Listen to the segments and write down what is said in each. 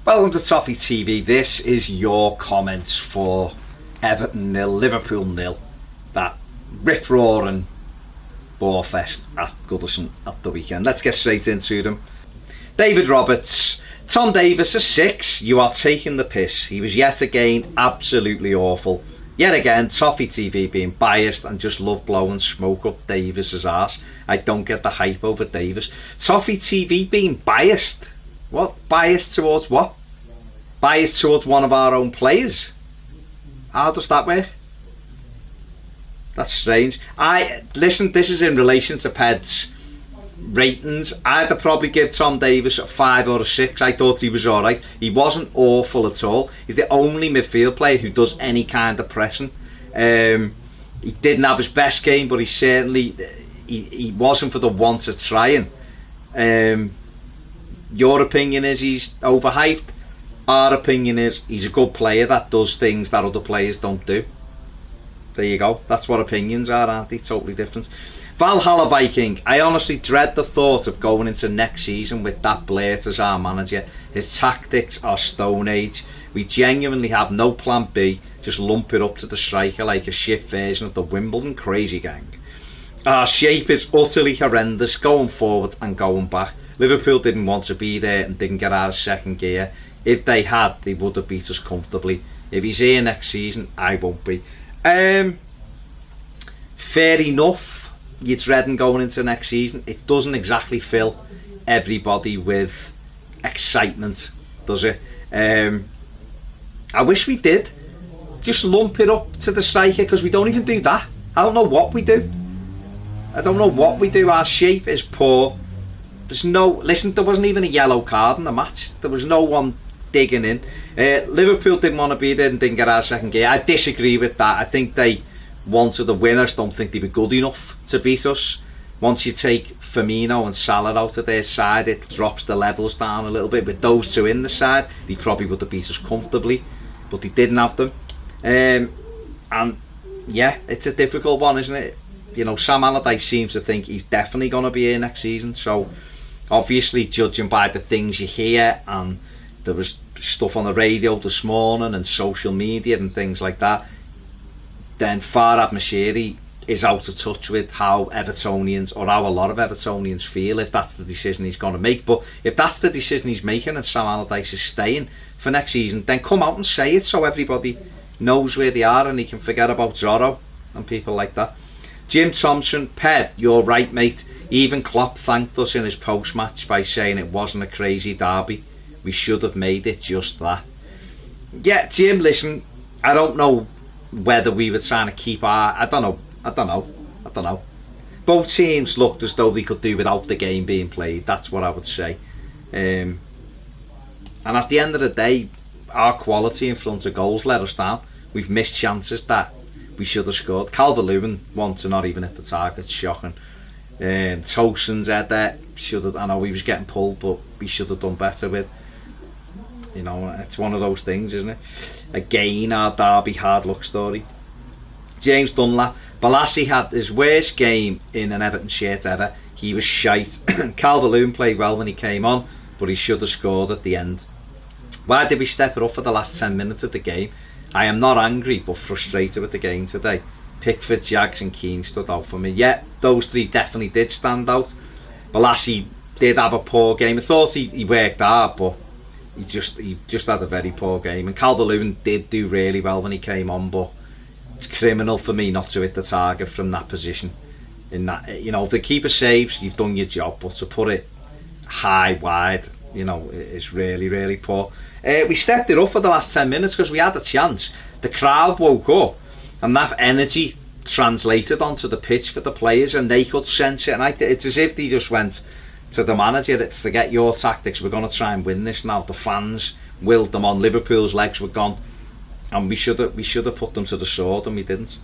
Welcome to Toffee TV. This is your comments for Everton 0, Liverpool 0. That rip-roaring bore-fest at Goodison at the weekend. Let's get straight into them. David Roberts. Tom Davies, a 6. You are taking the piss. He was yet again absolutely awful. Yet again, Toffee TV being biased and just love blowing smoke up Davies' arse. I don't get the hype over Davies. Toffee TV being biased. What? Biased towards what? Biased towards one of our own players? How does that work? That's strange. Listen, this is in relation to Ped's ratings. I'd probably give Tom Davies a 5 or a 6. I thought he was alright. He wasn't awful at all. He's the only midfield player who does any kind of pressing. He didn't have his best game, but he certainly he wasn't for the want of trying. Your opinion is he's overhyped. Our opinion is he's a good player that does things that other players don't do. There you go. That's what opinions are, aren't they? Totally different. Valhalla Viking. I honestly dread the thought of going into next season with that Blair as our manager. His tactics are Stone Age. We genuinely have no plan B. Just lump it up to the striker like a shit version of the Wimbledon Crazy Gang. Our shape is utterly horrendous going forward and going back. Liverpool didn't want to be there and didn't get out of second gear. If they had, they would have beat us comfortably. If he's here next season, I won't be. Fair enough. You're dreading going into next season. It doesn't exactly fill everybody with excitement, does it? I wish we did. Just lump it up to the striker, because we don't even do that. I don't know what we do. Our shape is poor. There wasn't even a yellow card in the match. There was no one digging in. Liverpool didn't want to be there and didn't get out of second gear. I disagree with that. I think they wanted the winners. Don't think they were good enough to beat us. Once you take Firmino and Salah out of their side, it drops the levels down a little bit. With those two in the side, they probably would have beat us comfortably, but they didn't have them. And yeah, it's a difficult one, isn't it? You know, Sam Allardyce seems to think he's definitely going to be here next season, so obviously, judging by the things you hear, and there was stuff on the radio this morning and social media and things like that, then Farhad Moshiri is out of touch with how Evertonians, or how a lot of Evertonians feel, if that's the decision he's going to make. But if that's the decision he's making and Sam Allardyce is staying for next season, then come out and say it so everybody knows where they are and he can forget about Zorro and people like that. Jim Thompson. Ped, you're right, mate. Even Klopp thanked us in his post-match by saying it wasn't a crazy derby. We should have made it just that. Yeah, Jim, listen, I don't know whether we were trying to keep our... I don't know. Both teams looked as though they could do without the game being played. That's what I would say. And at the end of the day, our quality in front of goals let us down. We've missed chances that we should have scored. Calvert-Lewin wants to not even hit the target. Shocking. Tosin's header should have. I know he was getting pulled, but we should have done better with. You know, it's one of those things, isn't it? Again, our derby hard luck story. James Dunlap. Balassi had his worst game in an Everton shirt ever. He was shite. Calvert-Lewin played well when he came on, but he should have scored at the end. Why did we step it up for the last 10 minutes of the game? I am not angry, but frustrated with the game today. Pickford, Jags and Keane stood out for me. Yeah, those three definitely did stand out. Balassi did have a poor game. I thought he worked hard, but he just had a very poor game. And Calvert-Lewin did do really well when he came on, but it's criminal for me not to hit the target from that position. In that, you know, if the keeper saves, you've done your job, but to put it high wide, you know, it's really, really poor. We stepped it up for the last 10 minutes because we had a chance. The crowd woke up, and that energy translated onto the pitch for the players, and they could sense it. And it's as if they just went to the manager, forget your tactics, we're going to try and win this now. The fans willed them on. Liverpool's legs were gone, and we should have put them to the sword, and we didn't.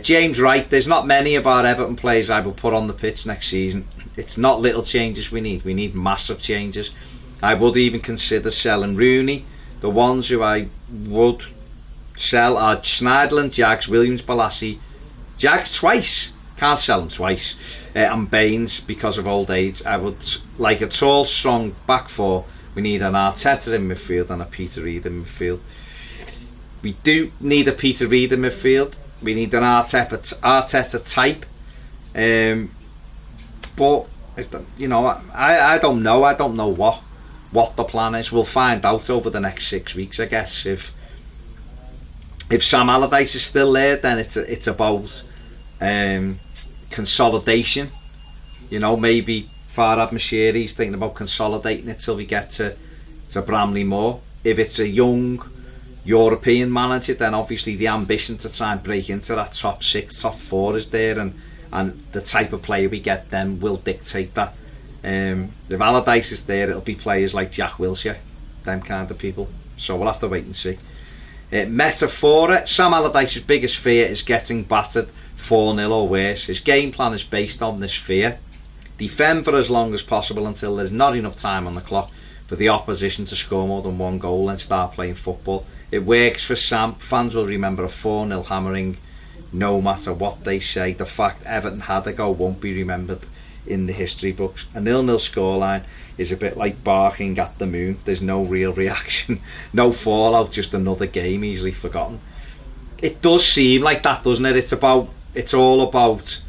James Wright. There's not many of our Everton players I will put on the pitch next season. It's not little changes we need massive changes. I would even consider selling Rooney. The ones who I would sell are Schneiderlin, Jags, Williams, Balassi. Jags twice, can't sell him twice, and Baines because of old age. I would like a tall, strong back four We need an Arteta in midfield and a Peter Reid in midfield. We do need a Peter Reid in midfield. We need an Arteta type. But if the, you know, I don't know. I don't know what the plan is. We'll find out over the next 6 weeks, I guess. If Sam Allardyce is still there, then it's about consolidation. You know, maybe Farhad Moshiri's thinking about consolidating it till we get to Bramley Moore. If it's a young European manager, then obviously the ambition to try and break into that top 6, top 4 is there, and the type of player we get then will dictate that. If Allardyce is there, it'll be players like Jack Wilshere, them kind of people. So we'll have to wait and see. Metaphora, Sam Allardyce's biggest fear is getting battered 4-0 or worse. His game plan is based on this fear. Defend for as long as possible until there's not enough time on the clock for the opposition to score more than 1 goal and start playing football. It works for Sam. Fans will remember a 4-0 hammering no matter what they say. The fact Everton had a goal won't be remembered in the history books. A 0-0 scoreline is a bit like barking at the moon. There's no real reaction, no fallout, just another game easily forgotten. It does seem like that, doesn't it? It's all about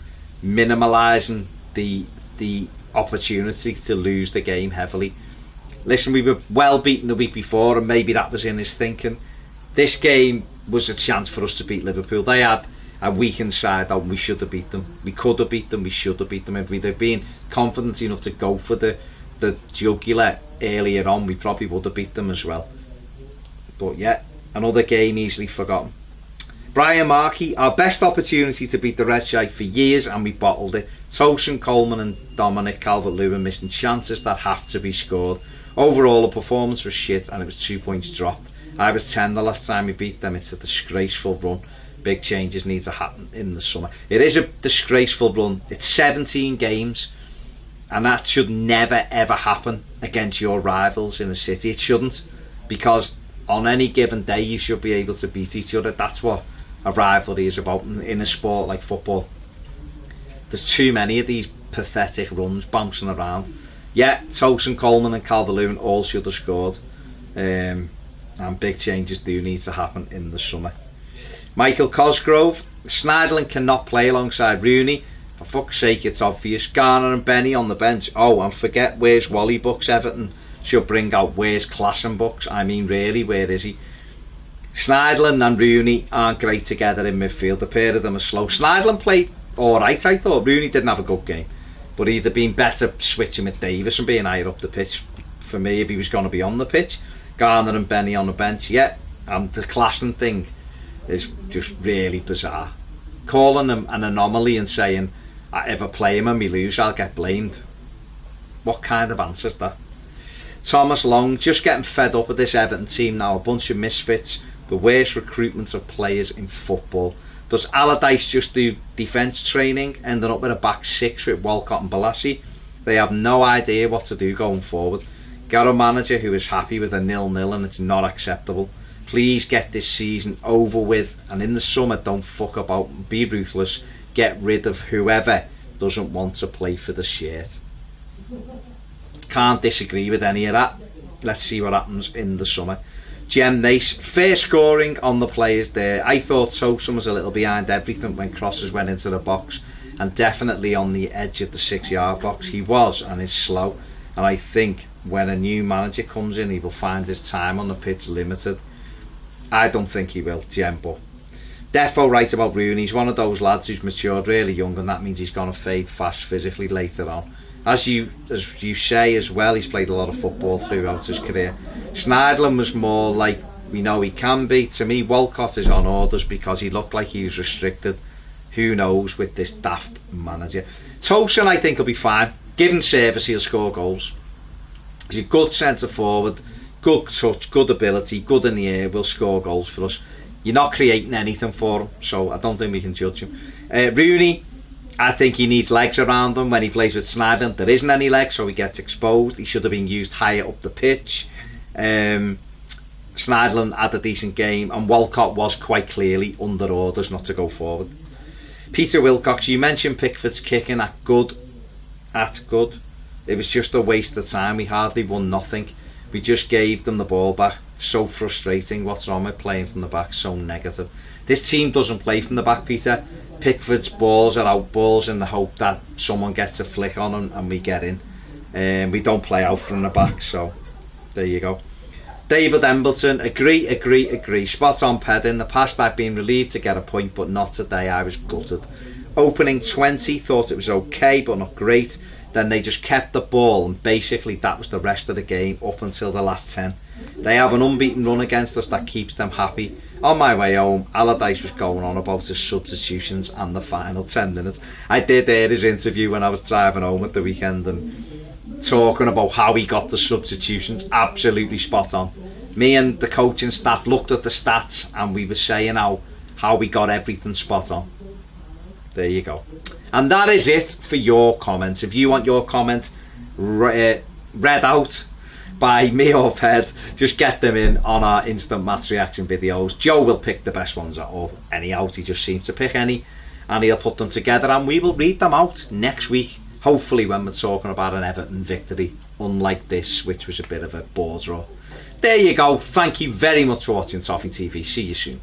minimalising the opportunity to lose the game heavily. Listen, we were well beaten the week before, and maybe that was in his thinking. This game was a chance for us to beat Liverpool. They had a weakened side out, and we should have beat them. We could have beat them, we should have beat them. If we'd have been confident enough to go for the jugular earlier on, we probably would have beat them as well. But yeah, another game easily forgotten. Brian Markey, our best opportunity to beat the Red Shite for years, and we bottled it. Tosin, Coleman and Dominic Calvert-Lewin missing chances that have to be scored. Overall, the performance was shit and it was 2 points dropped. I was 10 the last time we beat them. It's a disgraceful run. Big changes need to happen in the summer. It is a disgraceful run. It's 17 games, and that should never ever happen against your rivals in a city. It shouldn't, because on any given day you should be able to beat each other. That's what a rivalry is about in a sport like football. There's too many of these pathetic runs bouncing around. Yeah, Tosin, Coleman and Calvert-Lewin all should have scored, and big changes do need to happen in the summer. Michael Cosgrove, Schneiderlin cannot play alongside Rooney. For fuck's sake, it's obvious. Garner and Benny on the bench. Oh, and forget where's Wally Bucks. Everton should bring out where's Klassen Bucks. I mean, really, where is he? Schneiderlin and Rooney aren't great together in midfield. The pair of them are slow. Schneiderlin played alright, I thought. Rooney didn't have a good game, but he'd have been better switching with Davis and being higher up the pitch for me if he was going to be on the pitch. Garner and Benny on the bench, yeah. And the Klassen thing is just really bizarre. Calling them an anomaly and saying, I ever play him and we lose, I'll get blamed. What kind of answer is that? Thomas Long, just getting fed up with this Everton team now. A bunch of misfits. The worst recruitment of players in football. Does Allardyce just do defence training, ending up with a back 6 with Walcott and Balassi? They have no idea what to do going forward. Got a manager who is happy with a 0-0 and it's not acceptable. Please get this season over with, and in the summer don't fuck about and be ruthless. Get rid of whoever doesn't want to play for the shirt. Can't disagree with any of that. Let's see what happens in the summer. Jem Nace, fair scoring on the players there. I thought Tosin was a little behind everything when crosses went into the box, and definitely on the edge of the 6-yard box. He was and is slow, and I think when a new manager comes in he will find his time on the pitch limited. I don't think he will, Jem, but Defo right about Rooney. He's one of those lads who's matured really young, and that means he's going to fade fast physically later on. As you say as well, he's played a lot of football throughout his career. Schneiderlin was more like we know he can be. To me, Walcott is on orders because he looked like he was restricted. Who knows with this daft manager. Tosin, I think, will be fine. Given service, he'll score goals. He's a good centre forward, good touch, good ability, good in the air, will score goals for us. You're not creating anything for him, so I don't think we can judge him. Rooney, I think he needs legs around him when he plays with Schneiderlin. There isn't any legs, so he gets exposed. He should have been used higher up the pitch. Schneiderlin had a decent game, and Walcott was quite clearly under orders not to go forward. Peter Wilcox, you mentioned Pickford's kicking at good. It was just a waste of time. We hardly won nothing. We just gave them the ball back. So frustrating. What's wrong with playing from the back? So negative. This team doesn't play from the back, Peter. Pickford's balls are out balls in the hope that someone gets a flick on them and we get in. We don't play out from the back, so there you go. David Embleton, agree. Spot on, Ped. In the past I've been relieved to get a point, but not today. I was gutted. Opening 20, thought it was okay, but not great. Then they just kept the ball, and basically that was the rest of the game up until the last 10. They have an unbeaten run against us that keeps them happy. On my way home, Allardyce was going on about his substitutions and the final 10 minutes. I did hear his interview when I was driving home at the weekend, and talking about how he got the substitutions. Absolutely spot on. Me and the coaching staff looked at the stats and we were saying how we got everything spot on. There you go. And that is it for your comments. If you want your comments read out by me or Ped, just get them in on our instant match reaction videos. Joe will pick the best ones out, any out. He just seems to pick any, and he'll put them together and we will read them out next week, hopefully when we're talking about an Everton victory, unlike this, which was a bit of a ball draw. There you go. Thank you very much for watching Toffee TV. See you soon.